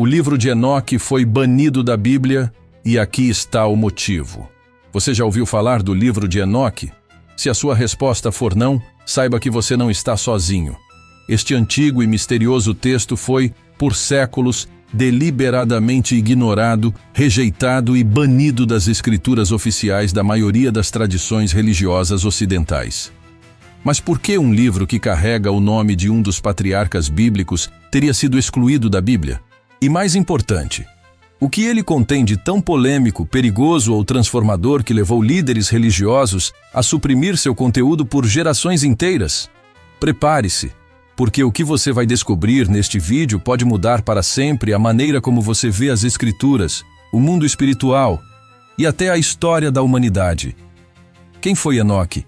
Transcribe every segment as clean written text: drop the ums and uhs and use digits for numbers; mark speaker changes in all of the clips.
Speaker 1: O livro de Enoque foi banido da Bíblia e aqui está o motivo. Você já ouviu falar do livro de Enoque? Se a sua resposta for não, saiba que você não está sozinho. Este antigo e misterioso texto foi, por séculos, deliberadamente ignorado, rejeitado e banido das escrituras oficiais da maioria das tradições religiosas ocidentais. Mas por que um livro que carrega o nome de um dos patriarcas bíblicos teria sido excluído da Bíblia? E mais importante, o que ele contém de tão polêmico, perigoso ou transformador que levou líderes religiosos a suprimir seu conteúdo por gerações inteiras? Prepare-se, porque o que você vai descobrir neste vídeo pode mudar para sempre a maneira como você vê as Escrituras, o mundo espiritual e até a história da humanidade. Quem foi Enoque?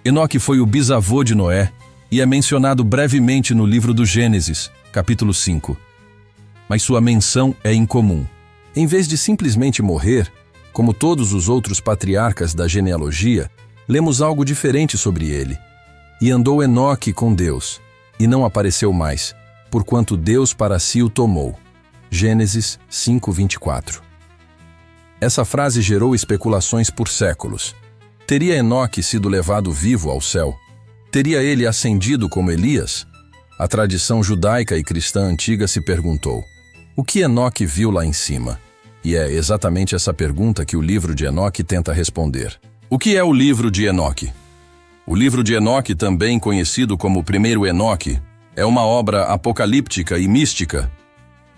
Speaker 1: Enoque foi o bisavô de Noé e é mencionado brevemente no livro do Gênesis, capítulo 5. Mas sua menção é incomum. Em vez de simplesmente morrer, como todos os outros patriarcas da genealogia, lemos algo diferente sobre ele. E andou Enoque com Deus, e não apareceu mais, porquanto Deus para si o tomou. Gênesis 5:24. Essa frase gerou especulações por séculos. Teria Enoque sido levado vivo ao céu? Teria ele ascendido como Elias? A tradição judaica e cristã antiga se perguntou: o que Enoque viu lá em cima? E é exatamente essa pergunta que o livro de Enoque tenta responder. O que é o livro de Enoque? O livro de Enoque, também conhecido como o primeiro Enoque, é uma obra apocalíptica e mística.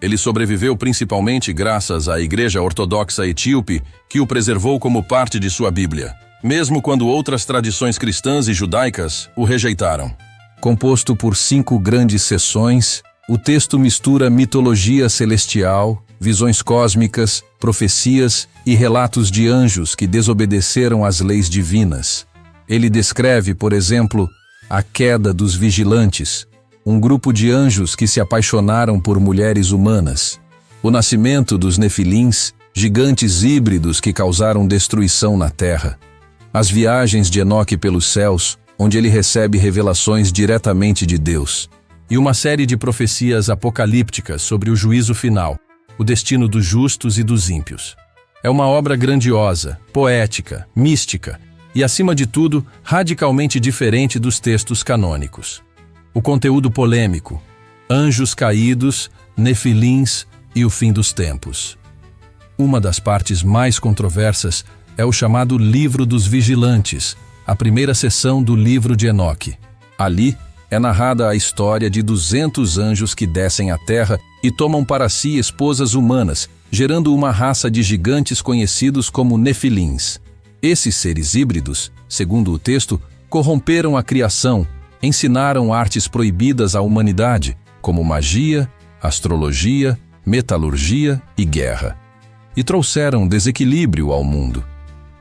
Speaker 1: Ele sobreviveu principalmente graças à Igreja Ortodoxa Etíope, que o preservou como parte de sua Bíblia, mesmo quando outras tradições cristãs e judaicas o rejeitaram. Composto por 5 grandes seções, o texto mistura mitologia celestial, visões cósmicas, profecias e relatos de anjos que desobedeceram às leis divinas. Ele descreve, por exemplo, a queda dos vigilantes, um grupo de anjos que se apaixonaram por mulheres humanas, o nascimento dos nefilins, gigantes híbridos que causaram destruição na terra, as viagens de Enoque pelos céus, onde ele recebe revelações diretamente de Deus, e uma série de profecias apocalípticas sobre o juízo final, o destino dos justos e dos ímpios. É uma obra grandiosa, poética, mística, e, acima de tudo, radicalmente diferente dos textos canônicos. O conteúdo polêmico, anjos caídos, nefilins e o fim dos tempos. Uma das partes mais controversas é o chamado Livro dos Vigilantes, a primeira seção do livro de Enoque. Ali é narrada a história de 200 anjos que descem à terra e tomam para si esposas humanas, gerando uma raça de gigantes conhecidos como nefilins. Esses seres híbridos, segundo o texto, corromperam a criação, ensinaram artes proibidas à humanidade, como magia, astrologia, metalurgia e guerra, e trouxeram desequilíbrio ao mundo.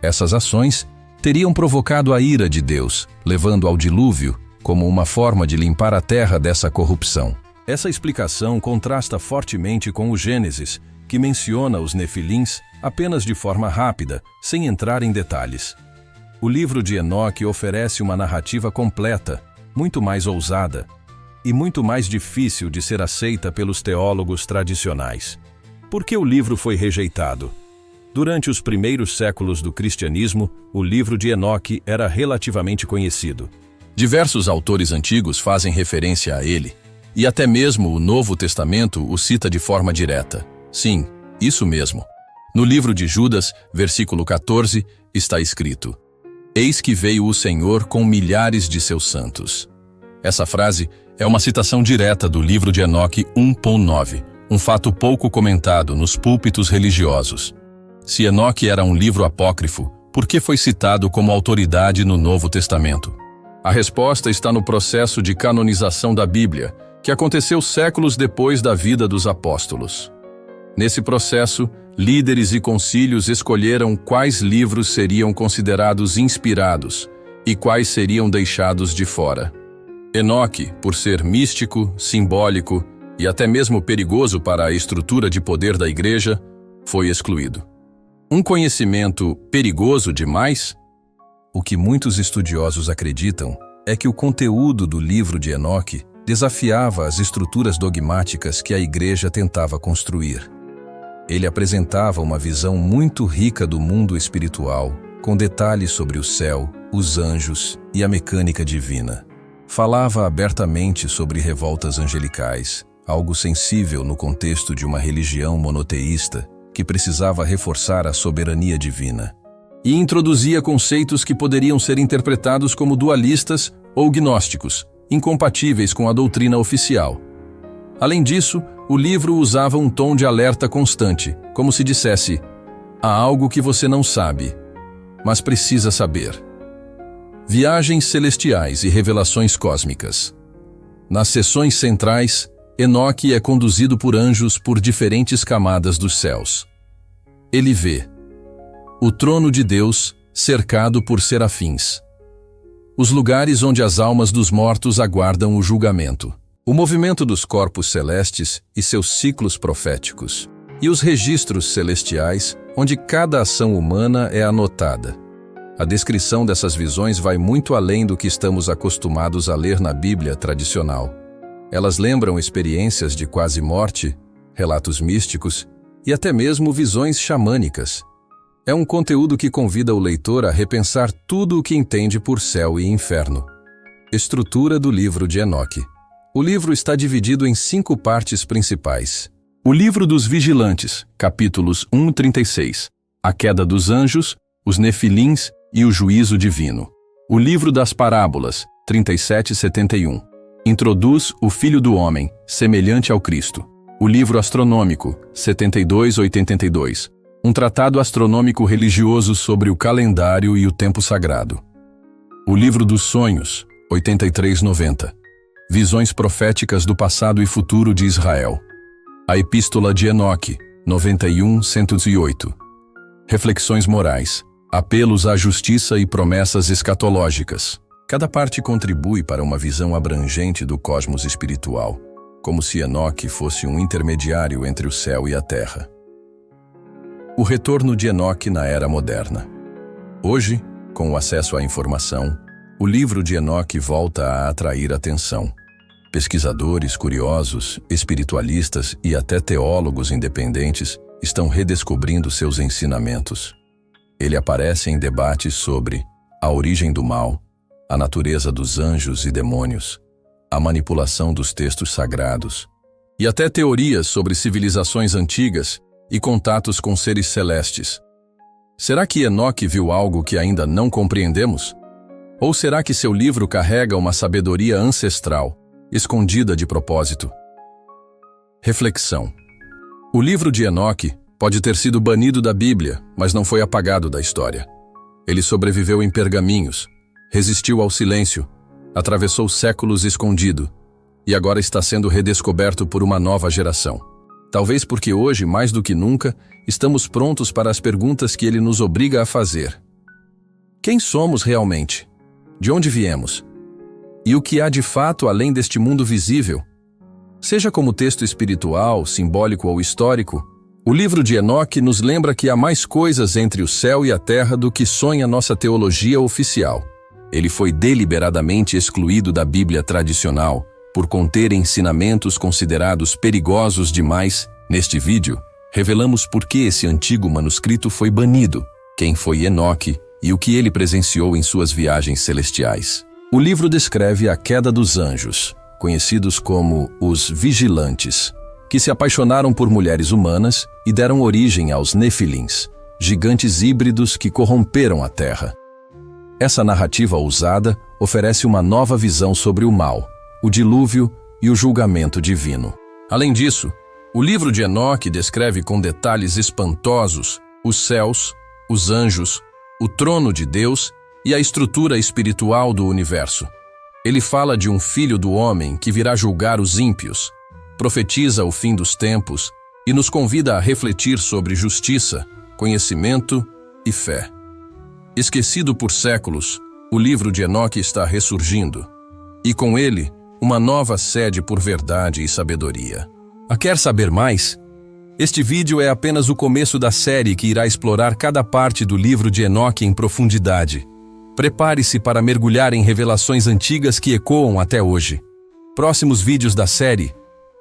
Speaker 1: Essas ações teriam provocado a ira de Deus, levando ao dilúvio, como uma forma de limpar a terra dessa corrupção. Essa explicação contrasta fortemente com o Gênesis, que menciona os nefilins apenas de forma rápida, sem entrar em detalhes. O livro de Enoque oferece uma narrativa completa, muito mais ousada e muito mais difícil de ser aceita pelos teólogos tradicionais. Por que o livro foi rejeitado? Durante os primeiros séculos do cristianismo, o livro de Enoque era relativamente conhecido. Diversos autores antigos fazem referência a ele, e até mesmo o Novo Testamento o cita de forma direta. Sim, isso mesmo. No livro de Judas, versículo 14, está escrito: Eis que veio o Senhor com milhares de seus santos. Essa frase é uma citação direta do livro de Enoque 1.9, um fato pouco comentado nos púlpitos religiosos. Se Enoque era um livro apócrifo, por que foi citado como autoridade no Novo Testamento? A resposta está no processo de canonização da Bíblia, que aconteceu séculos depois da vida dos apóstolos. Nesse processo, líderes e concílios escolheram quais livros seriam considerados inspirados e quais seriam deixados de fora. Enoque, por ser místico, simbólico e até mesmo perigoso para a estrutura de poder da Igreja, foi excluído. Um conhecimento perigoso demais? O que muitos estudiosos acreditam é que o conteúdo do livro de Enoque desafiava as estruturas dogmáticas que a Igreja tentava construir. Ele apresentava uma visão muito rica do mundo espiritual, com detalhes sobre o céu, os anjos e a mecânica divina. Falava abertamente sobre revoltas angelicais, algo sensível no contexto de uma religião monoteísta que precisava reforçar a soberania divina. E introduzia conceitos que poderiam ser interpretados como dualistas ou gnósticos, incompatíveis com a doutrina oficial. Além disso, o livro usava um tom de alerta constante, como se dissesse: há algo que você não sabe, mas precisa saber. Viagens celestiais e revelações cósmicas. Nas sessões centrais, Enoque é conduzido por anjos por diferentes camadas dos céus. Ele vê o trono de Deus cercado por serafins, os lugares onde as almas dos mortos aguardam o julgamento, o movimento dos corpos celestes e seus ciclos proféticos, e os registros celestiais, onde cada ação humana é anotada. A descrição dessas visões vai muito além do que estamos acostumados a ler na Bíblia tradicional. Elas lembram experiências de quase morte, relatos místicos e até mesmo visões xamânicas. É um conteúdo que convida o leitor a repensar tudo o que entende por céu e inferno. Estrutura do livro de Enoque. O livro está dividido em 5 partes principais. O livro dos vigilantes, capítulos 1-36. A queda dos anjos, os nefilins e o juízo divino. O livro das parábolas, 37-71. Introduz o Filho do Homem, semelhante ao Cristo. O livro astronômico, 72-82. Um tratado astronômico religioso sobre o calendário e o tempo sagrado. O livro dos sonhos, 83-90. Visões proféticas do passado e futuro de Israel. A Epístola de Enoque, 91-108. Reflexões morais, apelos à justiça e promessas escatológicas. Cada parte contribui para uma visão abrangente do cosmos espiritual, como se Enoque fosse um intermediário entre o céu e a terra. O retorno de Enoque na era moderna. Hoje, com o acesso à informação, o livro de Enoque volta a atrair atenção. Pesquisadores curiosos, espiritualistas e até teólogos independentes estão redescobrindo seus ensinamentos. Ele aparece em debates sobre a origem do mal, a natureza dos anjos e demônios, a manipulação dos textos sagrados, e até teorias sobre civilizações antigas e contatos com seres celestes. Será que Enoque viu algo que ainda não compreendemos? Ou será que seu livro carrega uma sabedoria ancestral, escondida de propósito? Reflexão. O livro de Enoque pode ter sido banido da Bíblia, mas não foi apagado da história. Ele sobreviveu em pergaminhos, resistiu ao silêncio, atravessou séculos escondido, e agora está sendo redescoberto por uma nova geração. Talvez porque hoje, mais do que nunca, estamos prontos para as perguntas que ele nos obriga a fazer. Quem somos realmente? De onde viemos? E o que há de fato além deste mundo visível? Seja como texto espiritual, simbólico ou histórico, o livro de Enoque nos lembra que há mais coisas entre o céu e a terra do que sonha nossa teologia oficial. Ele foi deliberadamente excluído da Bíblia tradicional, por conter ensinamentos considerados perigosos demais. Neste vídeo, revelamos por que esse antigo manuscrito foi banido, quem foi Enoque e o que ele presenciou em suas viagens celestiais. O livro descreve a queda dos anjos, conhecidos como os vigilantes, que se apaixonaram por mulheres humanas e deram origem aos nefilins, gigantes híbridos que corromperam a terra. Essa narrativa ousada oferece uma nova visão sobre o mal, o dilúvio e o julgamento divino. Além disso, o livro de Enoque descreve com detalhes espantosos os céus, os anjos, o trono de Deus e a estrutura espiritual do universo. Ele fala de um filho do homem que virá julgar os ímpios, profetiza o fim dos tempos e nos convida a refletir sobre justiça, conhecimento e fé. Esquecido por séculos, o livro de Enoque está ressurgindo, e com ele, uma nova sede por verdade e sabedoria. Quer saber mais? Este vídeo é apenas o começo da série que irá explorar cada parte do livro de Enoque em profundidade. Prepare-se para mergulhar em revelações antigas que ecoam até hoje. Próximos vídeos da série: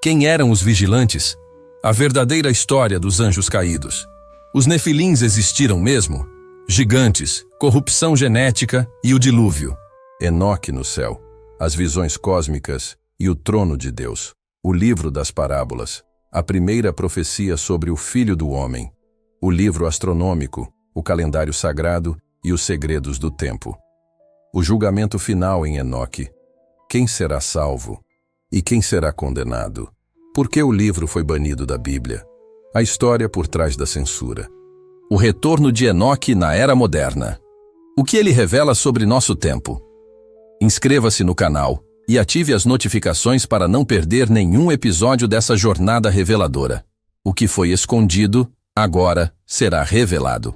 Speaker 1: Quem eram os vigilantes? A verdadeira história dos anjos caídos. Os nefilins existiram mesmo? Gigantes, corrupção genética e o dilúvio. Enoque no céu, as visões cósmicas e o trono de Deus. O livro das parábolas, a primeira profecia sobre o Filho do Homem. O livro astronômico, o calendário sagrado e os segredos do tempo. O julgamento final em Enoque. Quem será salvo? E quem será condenado? Por que o livro foi banido da Bíblia? A história por trás da censura. O retorno de Enoque na Era Moderna. O que ele revela sobre nosso tempo? Inscreva-se no canal e ative as notificações para não perder nenhum episódio dessa jornada reveladora. O que foi escondido, agora será revelado.